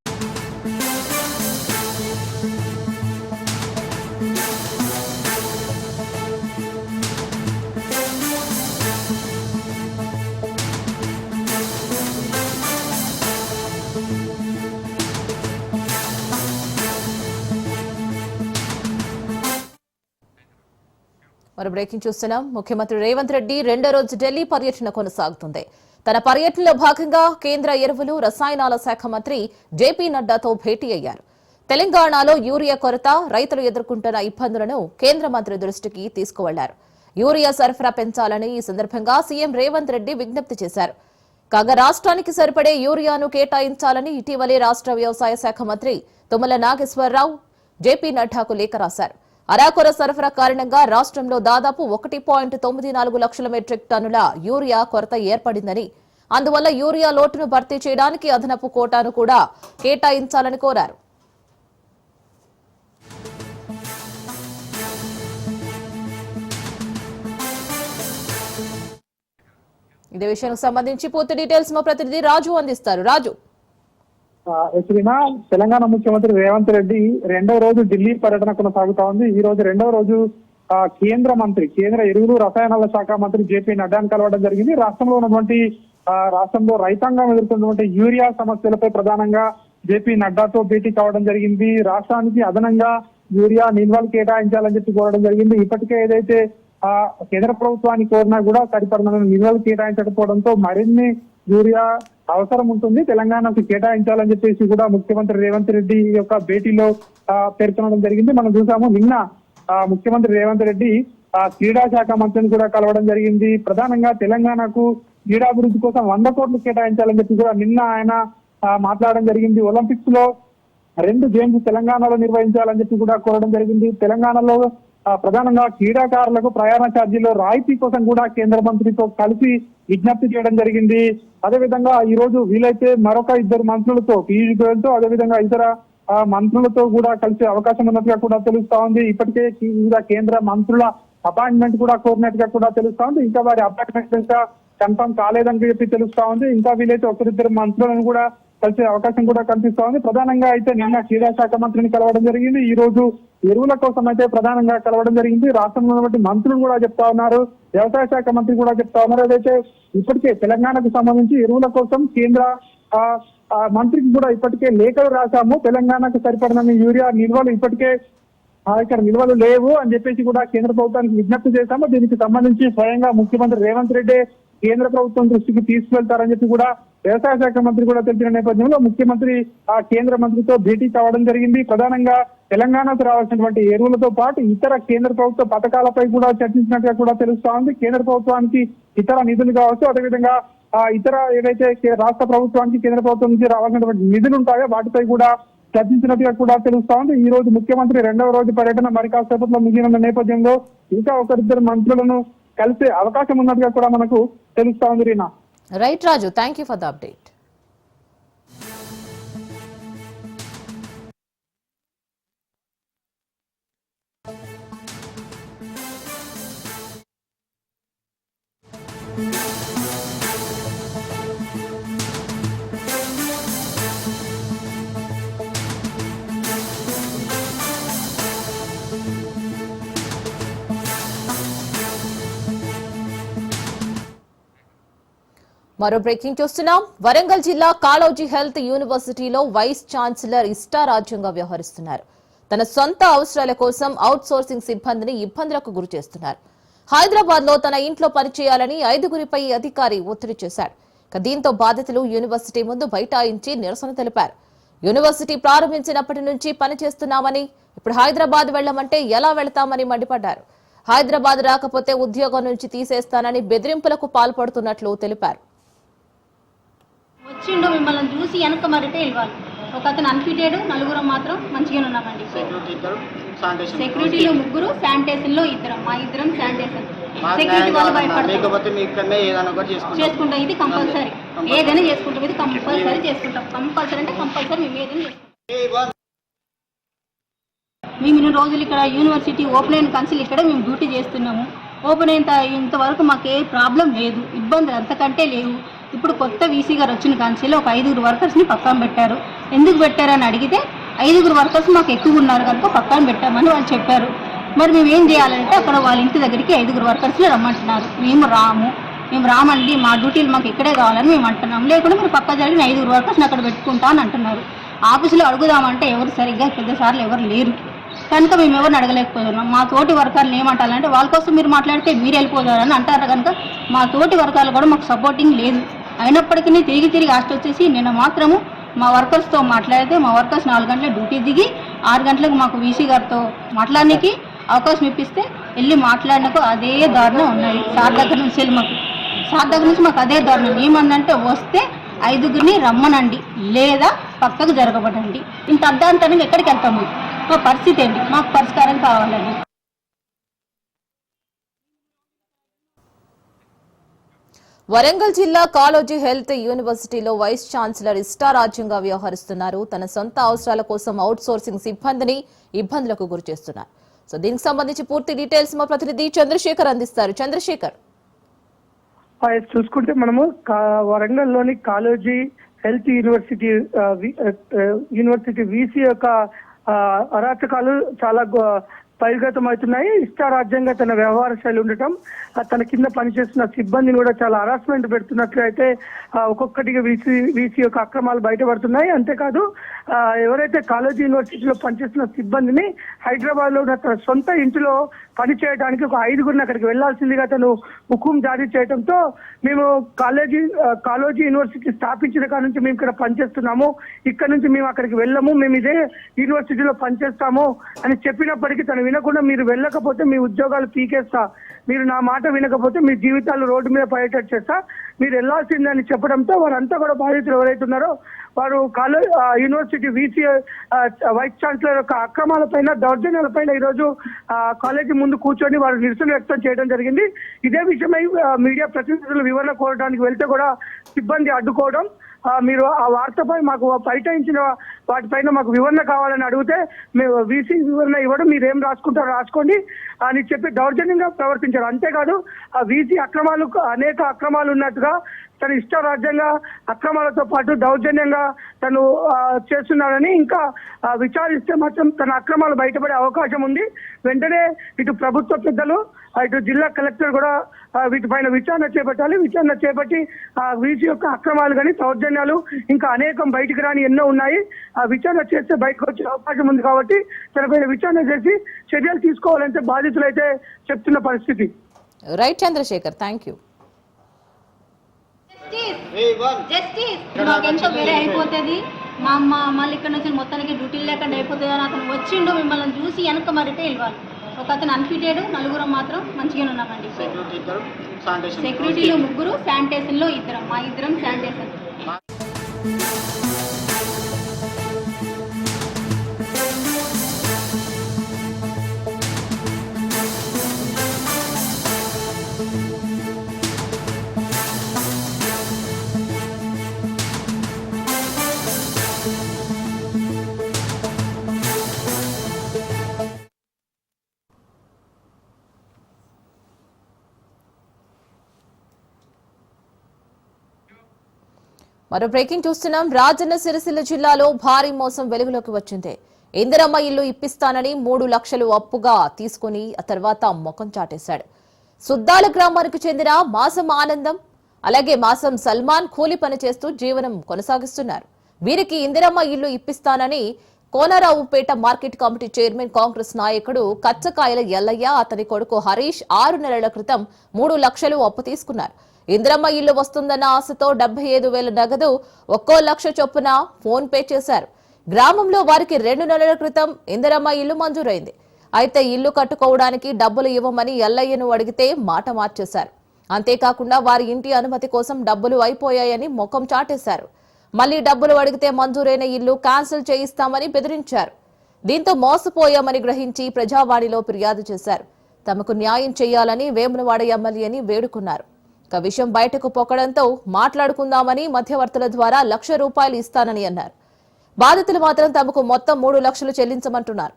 మరో బ్రేకింగ్ చూస్తున్నాం. ముఖ్యమంత్రి రేవంత్ రెడ్డి రెండో రోజు ఢిల్లీ పర్యటన కొనసాగుతుంది. తన పర్యటనలో భాగంగా కేంద్ర ఎరువులు రసాయనాల శాఖ మంత్రి జేపీ నడ్డాతో భేటీ అయ్యారు. తెలంగాణలో యూరియా కొరత, రైతులు ఎదుర్కొంటున్న ఇబ్బందులను కేంద్ర మంత్రి దృష్టికి తీసుకువెళ్లారు. యూరియా సరఫరా పెంచాలని ఈ సందర్భంగా సీఎం రేవంత్ రెడ్డి విజ్ఞప్తి చేశారు. కాగా రాష్ట్రానికి సరిపడే యూరియాను కేటాయించాలని ఇటీవలే రాష్ట్ర వ్యవసాయ శాఖ మంత్రి తుమ్మల నాగేశ్వరరావు జేపీ నడ్డాకు లేఖ రాశారు. అరాకొర సరఫరా కారణంగా రాష్ట్రంలో దాదాపు 1.94 లక్షల మెట్రిక్ టన్నుల యూరియా కొరత ఏర్పడిందని, అందువల్ల యూరియా లోటును భర్తీ చేయడానికి అదనపు కోటాను కూడా కేటాయించాలని కోరారు. ఇదే విషయానికి సంబంధించి పూర్తి డీటెయిల్స్ మా ప్రతినిధి రాజు అందిస్తారు. రాజు, తెలంగాణ ముఖ్యమంత్రి రేవంత్ రెడ్డి రెండవ రోజు ఢిల్లీ పర్యటన కొనసాగుతా ఉంది. ఈ రోజు రెండవ రోజు కేంద్ర ఎరువులు రసాయనాల శాఖ మంత్రి జేపీ నడ్డాను కలవడం జరిగింది. రాష్ట్రంలో రైతాంగం ఎదుర్కొన్నటువంటి యూరియా సమస్యలపై ప్రధానంగా జేపీ నడ్డాతో భేటీ కావడం జరిగింది. రాష్ట్రానికి అదనంగా యూరియా నిల్వలు కేటాయించాలని చెప్పి కోరడం జరిగింది. ఇప్పటికే ఏదైతే కేంద్ర ప్రభుత్వాన్ని కోరినా కూడా సరిపడిన నిల్వలు కేటాయించకపోవడంతో మరిన్ని యూరియా అవసరం ఉంటుంది, తెలంగాణకు కేటాయించాలని చెప్పేసి కూడా ముఖ్యమంత్రి రేవంత్ రెడ్డి యొక్క భేటీలో పేర్కొనడం జరిగింది. మనం చూసాము నిన్న ముఖ్యమంత్రి రేవంత్ రెడ్డి క్రీడా శాఖ మంత్రిని కూడా కలవడం జరిగింది. ప్రధానంగా తెలంగాణకు క్రీడాభివృద్ధి కోసం 100 కోట్లు కేటాయించాలని చెప్పి కూడా నిన్న ఆయన మాట్లాడడం జరిగింది. ఒలింపిక్స్ లో 2 గేమ్స్ తెలంగాణలో నిర్వహించాలని చెప్పి కూడా కోరడం జరిగింది. తెలంగాణలో ప్రధానంగా క్రీడాకారులకు ప్రయాణ ఛార్జీలో రాయితీ కోసం కూడా కేంద్ర మంత్రితో కలిసి విజ్ఞప్తి చేయడం జరిగింది. అదేవిధంగా ఈ రోజు వీలైతే మరొక 2 మంత్రులతో, పీయూష్ గోయల్ తో అదేవిధంగా ఇతర మంత్రులతో కూడా కలిసే అవకాశం ఉన్నట్టుగా కూడా తెలుస్తా ఉంది. ఇప్పటికే వివిధ కేంద్ర మంత్రుల అపాయింట్మెంట్ కూడా కోరినట్టుగా కూడా తెలుస్తా ఉంది. ఇంకా వారి అపాయింట్మెంట్ ఇంకా కన్ఫర్మ్ కాలేదని చెప్పి తెలుస్తా ఉంది. ఇంకా వీలైతే 1-2 మంత్రులను కూడా కలిసే అవకాశం కూడా కనిపిస్తా ఉంది. ప్రధానంగా అయితే నిన్న క్రీడా శాఖ మంత్రిని కలవడం జరిగింది. ఈ రోజు ఎరువుల కోసం అయితే ప్రధానంగా కలవడం జరిగింది. రాష్ట్రంలో ఉన్నటువంటి మంత్రులు కూడా చెప్తా ఉన్నారు, వ్యవసాయ శాఖ మంత్రి కూడా చెప్తా ఉన్నారు. ఏదైతే ఇప్పటికే తెలంగాణకు సంబంధించి ఎరువుల కోసం కేంద్ర మంత్రికి కూడా ఇప్పటికే లేఖలు రాశాము, తెలంగాణకు సరిపడిన యూరియా నిల్వలు ఇప్పటికే ఇక్కడ నిల్వలు లేవు అని చెప్పేసి కూడా కేంద్ర ప్రభుత్వానికి విజ్ఞప్తి చేశాము. దీనికి సంబంధించి స్వయంగా ముఖ్యమంత్రి రేవంత్ రెడ్డి కేంద్ర ప్రభుత్వం దృష్టికి తీసుకువెళ్తారని చెప్పి కూడా వ్యవసాయ శాఖ మంత్రి కూడా తెలిపిన నేపథ్యంలో ముఖ్యమంత్రి కేంద్ర మంత్రితో భేటీ కావడం జరిగింది. ప్రధానంగా తెలంగాణకు రావాల్సినటువంటి ఎరువులతో పాటు ఇతర కేంద్ర ప్రభుత్వ పథకాలపై కూడా చర్చించినట్టుగా కూడా తెలుస్తా ఉంది. కేంద్ర ప్రభుత్వానికి ఇతర నిధులు కావచ్చు, అదేవిధంగా ఇతర ఏవైతే రాష్ట్ర ప్రభుత్వానికి కేంద్ర ప్రభుత్వం నుంచి రావాల్సినటువంటి నిధులు ఉంటాయో వాటిపై కూడా చర్చించినట్టుగా కూడా తెలుస్తా ఉంది. ఈ రోజు ముఖ్యమంత్రి రెండవ రోజు పర్యటన మరి కాసేపట్లో ముగిన నేపథ్యంలో ఇంకా 1-2 మంత్రులను కలిసే అవకాశం ఉన్నట్టుగా కూడా మనకు తెలుస్తా ఉంది. Reena, right Raju, thank you for the update. మరో బ్రేకింగ్ చూస్తున్నాం. వరంగల్ జిల్లా కాళోజీ హెల్త్ యూనివర్సిటీలో వైస్ ఛాన్సలర్ ఇష్టారాజ్యంగా వ్యవహరిస్తున్నారు. తన సొంత అవసరాల కోసం అవుట్ సోర్సింగ్ సిబ్బందిని ఇబ్బందులకు గురి చేస్తున్నారు. హైదరాబాద్ లో తన ఇంట్లో పనిచేయాలని 5గురిపై అధికారి ఒత్తిడి చేశారు. దీంతో బాధితులు యూనివర్సిటీ ముందు బైఠాయించి నిరసన తెలిపారు. యూనివర్సిటీ ప్రారంభించినప్పటి నుంచి పనిచేస్తున్నామని, ఇప్పుడు హైదరాబాద్ వెళ్లమంటే ఎలా వెళతామని మండిపడ్డారు. హైదరాబాద్ రాకపోతే ఉద్యోగం నుంచి తీసేస్తానని బెదిరింపులకు పాల్పడుతున్నట్లు తెలిపారు. వచ్చిండు మిమ్మల్ని చూసి వెనక మరిటే ఇవ్వాలి. ఒక అతను అన్ఫిటెడ్, నలుగురం మాత్రం మంచిగానే ఉన్నామండి. సెక్యూరిటీలో ముగ్గురు, శానిటేషన్ లో ఇద్దరం, మా ఇద్దరం శానిటేషన్. సెక్యూరిటీ వాళ్ళు భయపడతారు చేసుకుంటాం, ఇది కంపల్సరీ. ఏదైనా చేసుకుంటాం, ఇది కంపల్సరీ చేసుకుంటాం. కంపల్సరీ అంటే కంపల్సరీ మేము ఏదైనా చేసుకుంటాం. మేము ఇన్ని రోజులు ఇక్కడ యూనివర్సిటీ ఓపెన్ అయిన కన్సిల్ ఇక్కడ మేము డ్యూటీ చేస్తున్నాము. ఓపెన్ అయిన ఇంతవరకు మాకు ఏ ప్రాబ్లం లేదు, ఇబ్బందులు అంతకంటే లేవు. ఇప్పుడు కొత్త వీసీ గారు వచ్చిన కన్సిల్లో ఒక 5 వర్కర్స్ని పక్కన పెట్టారు. ఎందుకు పెట్టారని అడిగితే 5 వర్కర్స్ మాకు ఎక్కువ ఉన్నారు కనుక పక్కన పెట్టామని వాళ్ళు చెప్పారు. మరి మేము ఏం చేయాలంటే అక్కడ వాళ్ళ ఇంటి దగ్గరికి 5 వర్కర్స్ని రమ్మంటున్నారు. మేము రామండి, మా డ్యూటీలు మాకు ఇక్కడే కావాలని మేము అంటున్నాం. లేకుండా మీరు పక్క జరిగిన 5 వర్కర్స్ని అక్కడ పెట్టుకుంటా అని అంటున్నారు. ఆఫీసులో అడుగుదామంటే ఎవరు సరిగ్గా పెద్దసార్లు ఎవరు లేరు కనుక మేము ఎవరిని అడగలేకపోతున్నాం. మా తోటి వర్కర్లు ఏమంటారంటే వాళ్ళ కోసం మీరు మాట్లాడితే మీరు వెళ్ళిపోతారని అంటారు కనుక మా తోటి వర్గాలు కూడా మాకు సపోర్టింగ్ లేదు. అయినప్పటికీ తిరిగి ఆస్ట్ వచ్చేసి నిన్న మాత్రము మా వర్కర్స్తో మాట్లాడితే మా వర్కర్స్ 4 గంటలకు డ్యూటీ దిగి 6 గంటలకు మాకు వీసీ గారితో మాట్లాడడానికి అవకాశం ఇప్పిస్తే వెళ్ళి మాట్లాడినకు అదే దారుణం ఉన్నాయి. సార్ దగ్గర నుంచి మాకు అదే దారుణం ఏమందంటే వస్తే 5 రమ్మనండి లేదా పక్కకు జరగబడండి. ఇంత అర్ధాంతరంగా ఎక్కడికి వెళ్తాము? మా పరిస్థితి ఏంటి? మాకు పరిష్కారం కావాలండి. వరంగల్ జిల్లా కాళోజీ హెల్త్ యూనివర్సిటీలో వైస్ ఛాన్సలర్ ఇష్టారాజ్యంగా వ్యవహరిస్తున్నారు. తన సొంత అవసరాల కోసం అవుట్ సోర్సింగ్ సిబ్బందిని ఇబ్బందులకు గురి చేస్తున్నారు. సో దీనికి సంబంధించి పూర్తి డీటెయిల్స్ మా ప్రతినిధి చంద్రశేఖర్ అందిస్తారు. చంద్రశేఖర్, చూసుకుంటే మనము వరంగల్లోని కాళోజీ హెల్త్ యూనివర్సిటీ వీసీ యొక్క అరాచకాలు చాలా పరిగతం అవుతున్నాయి. ఇష్టారాజ్యంగా తన వ్యవహార శైలి ఉండటం, తన కింద పనిచేస్తున్న సిబ్బందిని కూడా చాలా హరాస్మెంట్ పెడుతున్నట్లు అయితే ఒక్కొక్కటిగా వీసీ యొక్క అక్రమాలు బయటపడుతున్నాయి. అంతేకాదు ఎవరైతే కాలేజీ యూనివర్సిటీలో పనిచేస్తున్న సిబ్బందిని హైదరాబాద్ లో ఉన్న తన సొంత ఇంటిలో పనిచేయడానికి ఒక 5 అక్కడికి వెళ్లాల్సిందిగా తను హుకుం జారీ చేయడంతో మేము కాలేజీ యూనివర్సిటీ స్థాపించిన కాడ నుంచి మేము ఇక్కడ పనిచేస్తున్నాము, ఇక్కడ నుంచి మేము అక్కడికి వెళ్ళము, మేము ఇదే యూనివర్సిటీలో పనిచేస్తాము అని చెప్పినప్పటికీ తను వినకుండా మీరు వెళ్ళకపోతే మీ ఉద్యోగాలు పీకేస్తా, మీరు నా మాట వినకపోతే మీ జీవితాలు రోడ్డు మీద పడేటట్టు చేస్తా, మీరు వెళ్లాల్సిందని చెప్పడంతో వారంతా కూడా బాధితులు ఎవరైతే ఉన్నారో వారు యూనివర్సిటీ వీసీ వైస్ ఛాన్సలర్ యొక్క అక్రమాలపైన, దౌర్జన్యాలపైన ఈరోజు కాలేజీ ముందు కూర్చొని వారు నిరసన వ్యక్తం చేయడం జరిగింది. ఇదే విషయమై మీడియా ప్రతినిధులు వివరణ కోరడానికి వెళ్తే కూడా సిబ్బంది అడ్డుకోవడం, మీరు ఆ వార్తపై మాకు బయటించిన వాటిపైన మాకు వివరణ కావాలని అడిగితే మేము వీసీ వివరణ ఇవ్వడం, మీరేం రాసుకుంటారో రాసుకోండి అని చెప్పి దౌర్జన్యంగా ప్రవర్తించారు. అంతేకాదు ఆ వీసీ అనేక అక్రమాలు ఉన్నట్టుగా తన ఇష్టారాజ్యంగా అక్రమాలతో పాటు దౌర్జన్యంగా తను చేస్తున్నాడని, ఇంకా విచారిస్తే మాత్రం తన అక్రమాలు బయటపడే అవకాశం ఉంది. వెంటనే ఇటు ప్రభుత్వ పెద్దలు, ఇటు జిల్లా కలెక్టర్ కూడా వీటిపైన విచారణ చేపట్టాలి. విచారణ చేపట్టి వీసీ యొక్క అక్రమాలు కానీ, దౌర్జన్యాలు ఇంకా అనేకం బయటికి రాని ఎన్నో ఉన్నాయి. ఆ విచారణ చేస్తే బయటకు వచ్చే అవకాశం ఉంది కాబట్టి తనపైన విచారణ చేసి చర్యలు తీసుకోవాలంటే బాధితులు అయితే చెప్తున్న పరిస్థితి. Right Chandrashekar, thank you. మాకెంతో వేరే అయిపోతుంది. మా అమ్మ మళ్ళీ ఇక్కడ నుంచి మొత్తానికి డ్యూటీలు లేకుండా అయిపోతుంది అని అతను వచ్చిండు మిమ్మల్ని చూసి వెనక మరిటే ఇవ్వాలి. ఒక అతను అన్ఫిటెడ్, నలుగురం మాత్రం మంచిగానే ఉన్నామండి. సెక్యూరిటీలో ముగ్గురు, శానిటేషన్ లో ఇద్దరం, మా ఇద్దరం శానిటేషన్. మరో బ్రేకింగ్ చూస్తున్నాం. రాజన్న సిరిసిల్ల జిల్లాలో భారీ మోసం వెలుగులోకి వచ్చింది. ఇందిరమ్మ ఇల్లు ఇప్పిస్తానని 3 లక్షలు అప్పుగా తీసుకుని ఆ తర్వాత మొఖం చాటేశాడు. సుద్దాల గ్రామానికి చెందిన మాసం ఆనందం, అలాగే మాసం సల్మాన్ కూలి పని చేస్తూ జీవనం కొనసాగిస్తున్నారు. వీరికి ఇందిరమ్మ ఇల్లు ఇప్పిస్తానని Konaraopeta market committee chairman Congress నాయకుడు కచ్చకాయల ఎల్లయ్య, అతని కొడుకు హరీష్ 6 నెలల క్రితం 3 లక్షలు అప్పు తీసుకున్నారు. ఇందిరమ్మ ఇల్లు వస్తుందన్న ఆశతో 75,000 నగదు, 1 లక్ష చొప్పున ఫోన్ పే చేశారు. గ్రామంలో వారికి 2 నెలల క్రితం ఇందిరమ్మ ఇల్లు మంజూరైంది. అయితే ఇల్లు కట్టుకోవడానికి డబ్బులు ఇవ్వమని ఎల్లయ్యను అడిగితే మాట మార్చేశారు. అంతేకాకుండా వారి ఇంటి అనుమతి కోసం డబ్బులు అయిపోయాయని ముఖం చాటేశారు. మళ్లీ డబ్బులు అడిగితే మంజూరైన ఇల్లు క్యాన్సిల్ చేయిస్తామని బెదిరించారు. దీంతో మోసపోయామని గ్రహించి ప్రజావాణిలో ఫిర్యాదు చేశారు. తమకు న్యాయం చేయాలని వేములవాడ ఎమ్మెల్యేని వేడుకున్నారు. ఇక విషయం బయటకు పొక్కడంతో మాట్లాడుకుందామని మధ్యవర్తుల ద్వారా ₹1,00,000 ఇస్తానని అన్నారు. బాధితులు మాత్రం తమకు మొత్తం 3 లక్షలు చెల్లించమంటున్నారు.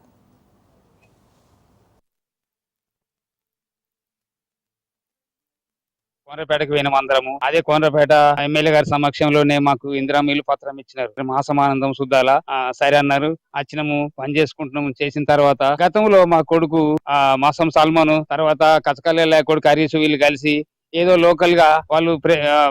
కోనరపేటకు పోయినాం అందరము. అదే కోనరపేట ఎమ్మెల్యే గారి సమక్షంలోనే మాకు ఇందిరా ఇల్లు పత్రం ఇచ్చినారు. మా సమానందం శుద్ధాల సరే అన్నారు. వచ్చినాము, పని చేసుకుంటున్నాము. చేసిన తర్వాత గతంలో మా కొడుకు మాసం సల్మాను, తర్వాత కచకల్ల కొడుకు హరీష్ వీళ్ళు కలిసి ఏదో లోకల్ గా వాళ్ళు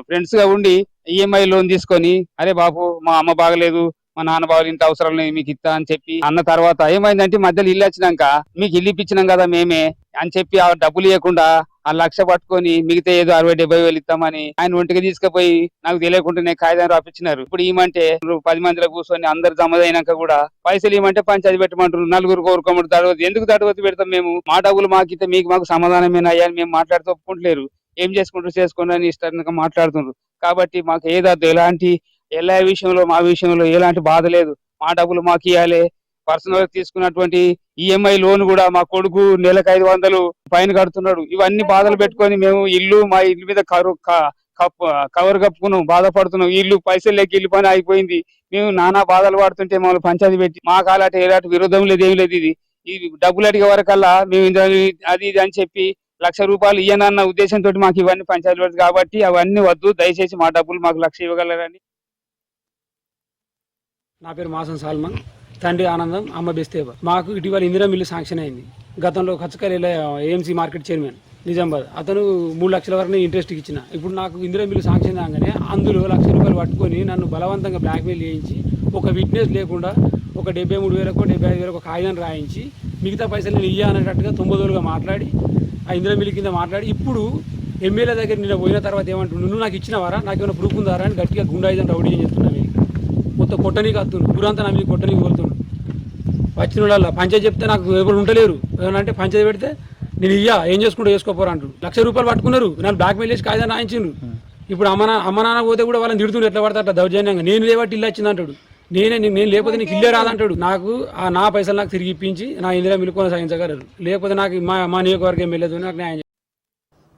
ఫ్రెండ్స్ గా ఉండి ఈఎంఐ లోన్ తీసుకొని, అరే బాబు మా అమ్మ బాగలేదు, మా నాన్న బాగా ఇంత అవసరం లేదు, మీకు ఇస్తా అని చెప్పి అన్న తర్వాత ఏమైందంటే మధ్యలో ఇల్లు వచ్చినాక మీకు ఇల్లు ఇప్పించినాం కదా మేమే అని చెప్పి ఆ డబ్బులు ఇవ్వకుండా ఆ 1,00,000 పట్టుకొని మిగతా ఏదో 60,000-70,000 ఇస్తామని ఆయన ఒంటికి తీసుకుపోయి నాకు తెలియకుండానే కాగితం రాపించినారు. ఇప్పుడు ఏమంటే 10 మందిలో కూర్చొని అందరు జమ అయినాక కూడా పైసలు ఏమంటే పంచాయతీ పెట్టమంటారు. నలుగురు కోరుకోమంటారు. తడవద్దు, ఎందుకు తడవద్దు పెడతాం మేము? మా డబ్బులు మాకితే మాకు సమాధానమేనా అయ్యా మేము మాట్లాడుతూ ఒప్పుకుంటలేరు. ఏం చేసుకోండి అని ఇష్టంగా మాట్లాడుతున్నారు. కాబట్టి మాకు ఏదద్దు, ఎలా విషయంలో మా విషయంలో ఎలాంటి బాధ లేదు. మా డబ్బులు మాకు ఇవ్వాలి. పర్సనల్ తీసుకున్నటువంటి ఈఎంఐ లోన్ కూడా మా కొడుకు నెలకు 500 ఫైన్ కడుతున్నాడు. ఇవన్నీ బాధలు పెట్టుకొని మేము మా ఇల్లు మీద కవర్ కప్పుకున్నాం, బాధపడుతున్నాం. ఇల్లు పైసలు లెక్క ఇల్లు పని అయిపోయింది. మేము నానా బాధలు పడుతుంటే మమ్మల్ని పంచాయతీ పెట్టి మా కాలాట ఎలాంటి విరోధం లేదు, ఏం లేదు. ఇది డబ్బులు అడిగే వరకల్లా మేము అది ఇది అని చెప్పి ₹1,00,000 ఇయ్యనన్న ఉద్దేశంతో మాకు ఇవన్నీ పంచాయతీ పెడతారు. కాబట్టి అవన్నీ వద్దు, దయచేసి మా డబ్బులు మాకు 1,00,000 ఇవ్వగలరని. నా పేరు మాసం సాల్మన్, తండ్రి ఆనందం, అమ్మ బెస్తేబా. మాకు ఇటీవల ఇందిరా మిల్లు శాంక్షన్ అయింది. గతంలో కచ్చకల్లి ఏఎంసీ మార్కెట్ చైర్మన్ నిజామాబాద్ అతను 3 లక్షల వరకు ఇంట్రెస్ట్ ఇచ్చిన. ఇప్పుడు నాకు ఇందిరా మిల్లు శాంక్షన్ కాగానే అందులో ₹1,00,000 పట్టుకొని నన్ను బలవంతంగా బ్లాక్మెయిల్ చేయించి ఒక విట్నెస్ లేకుండా ఒక 73,000కో 75,000కో కాగితం రాయించి మిగతా పైసలు నేను ఇయ్య అనేటట్టుగా 9 రోజులుగా మాట్లాడి ఆ ఇందిరా మిల్లు కింద మాట్లాడి ఇప్పుడు ఎమ్మెల్యే దగ్గర నిన్న పోయిన తర్వాత ఏమంటున్నాను, నువ్వు నాకు ఇచ్చినవారా, నాకేమైనా ప్రూఫ్ ఉందారా అని గట్టిగా గుండాయిజం రౌడీ అని చెప్తున్నాను. మొత్తం కొట్టనీకి వస్తుంది, ఊరంతా నా మీద కొట్టనీకి కోరుతుండు. వచ్చిన వాళ్ళ పంచాయతీ చెప్తే నాకు ఎవరు ఉండలేరు. ఏమన్నా పంచాయతీ పెడితే నేను ఏం చేసుకుంటూ చేసుకోపోరా అంటారు. ₹1,00,000 పట్టుకున్నారు, నన్ను బ్లాక్మెయిల్ చేసి కాగితం రాయించిండ్రు. ఇప్పుడు అమ్మ నాన్న పోతే కూడా వాళ్ళని తిడుతుండ్రు, ఎట్లా పడతా అట్లా దౌర్జన్యంగా. నేను లేబట్టి ఇల్లు వచ్చింది అంటాడు. నేను లేకపోతే నీకు ఇల్లే రాదంటాడు. నాకు నా పైసలు నాకు తిరిగి ఇప్పించి నా ఇందిరా మిల్లు కొనసాగించగలరు. లేకపోతే నాకు మా నియోజకవర్గం వెళ్ళదు, నాకు న్యాయం.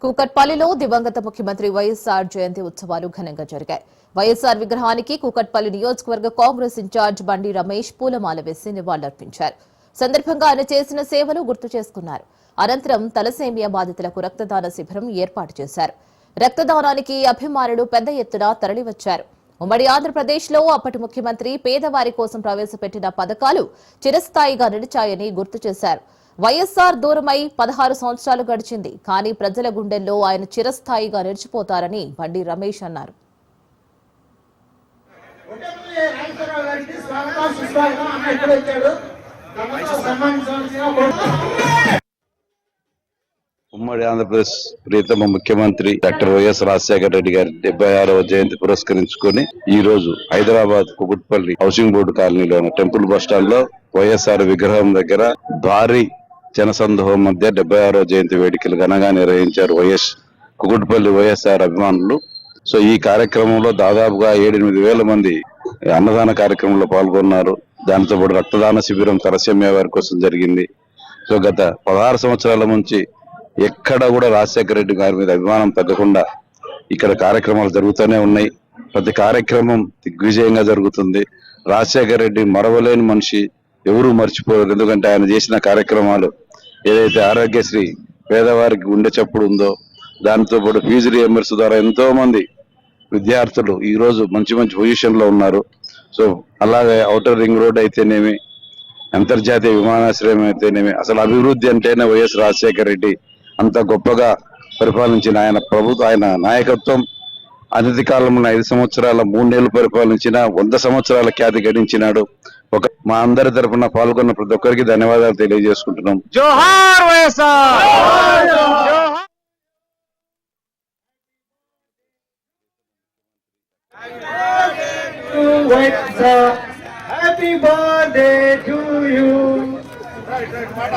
కూకట్పల్లిలో దివంగత ముఖ్యమంత్రి వైఎస్ఆర్ జయంతి ఉత్సవాలు ఘనంగా జరిగాయి. వైఎస్ఆర్ విగ్రహానికి కూకట్పల్లి నియోజకవర్గ కాంగ్రెస్ ఇన్ఛార్జ్ బండి రమేష్ పూలమాల వేసి నివాళులర్పించారు. సందర్భంగా ఆయన చేసిన సేవలు గుర్తు చేసుకున్నారు. అనంతరం తలసేమియా బాధితులకు రక్తదాన శిబిరం ఏర్పాటు చేశారు. రక్తదానానికి అభిమానులు పెద్ద ఎత్తున తరలివచ్చారు. ఉమ్మడి ఆంధ్రప్రదేశ్లో అప్పటి ముఖ్యమంత్రి పేదవారి కోసం ప్రవేశపెట్టిన పథకాలు చిరస్థాయిగా నిలిచాయని గుర్తు చేశారు. వైఎస్ఆర్ దూరమై 16 సంవత్సరాలు గడిచింది, కానీ ప్రజల గుండెల్లో ఆయన చిరస్థాయిగా నిలిచిపోతారని బండి రమేష్ అన్నారు. ఉమ్మడి ఆంధ్రప్రదేశ్ ప్రియతమ ముఖ్యమంత్రి డాక్టర్ వైఎస్ రాజశేఖర రెడ్డి గారి 76వ జయంతి పురస్కరించుకొని ఈ రోజు హైదరాబాద్ కుకుట్పల్లి హౌసింగ్ బోర్డు కాలనీలో టెంపుల్ బస్ స్టాండ్ లో వైఎస్ఆర్ విగ్రహం దగ్గర భారీ జనసందోహం మధ్య 76వ జయంతి వేడుకలు ఘనంగా నిర్వహించారు కుకుట్పల్లి వైఎస్ఆర్ అభిమానులు. సో ఈ కార్యక్రమంలో దాదాపుగా 7-8 వేల మంది అన్నదాన కార్యక్రమంలో పాల్గొన్నారు. దానితో పాటు రక్తదాన శిబిరం తలసేమియా వారి కోసం జరిగింది. సో గత 16 సంవత్సరాల నుంచి ఎక్కడ కూడా రాజశేఖర రెడ్డి గారి మీద అభిమానం తగ్గకుండా ఇక్కడ కార్యక్రమాలు జరుగుతూనే ఉన్నాయి. ప్రతి కార్యక్రమం దిగ్విజయంగా జరుగుతుంది. రాజశేఖర రెడ్డి మరవలేని మనిషి, ఎవరూ మర్చిపోరు. ఎందుకంటే ఆయన చేసిన కార్యక్రమాలు ఏదైతే ఆరోగ్యశ్రీ పేదవారికి గుండె చప్పుడు ఉందో, దానితో పాటు ఫీజు రియంబర్స్ ద్వారా ఎంతో మంది విద్యార్థులు ఈ రోజు మంచి పొజిషన్ లో ఉన్నారు. సో అలాగే ఔటర్ రింగ్ రోడ్ అయితేనేమి, అంతర్జాతీయ విమానాశ్రయం అయితేనేమి, అసలు అభివృద్ధి అంటేనే వైఎస్ రాజశేఖర రెడ్డి అంత గొప్పగా పరిపాలించిన ఆయన నాయకత్వం అనతి కాలంలో 5 సంవత్సరాల 3 నెలలు పరిపాలించిన 100 సంవత్సరాల ఖ్యాతి గడించినాడు. మా అందరి తరఫున పాల్గొన్న ప్రతి ఒక్కరికి ధన్యవాదాలు తెలియజేసుకుంటున్నాం. జోహార్ YSR. Happy birthday to you. మాట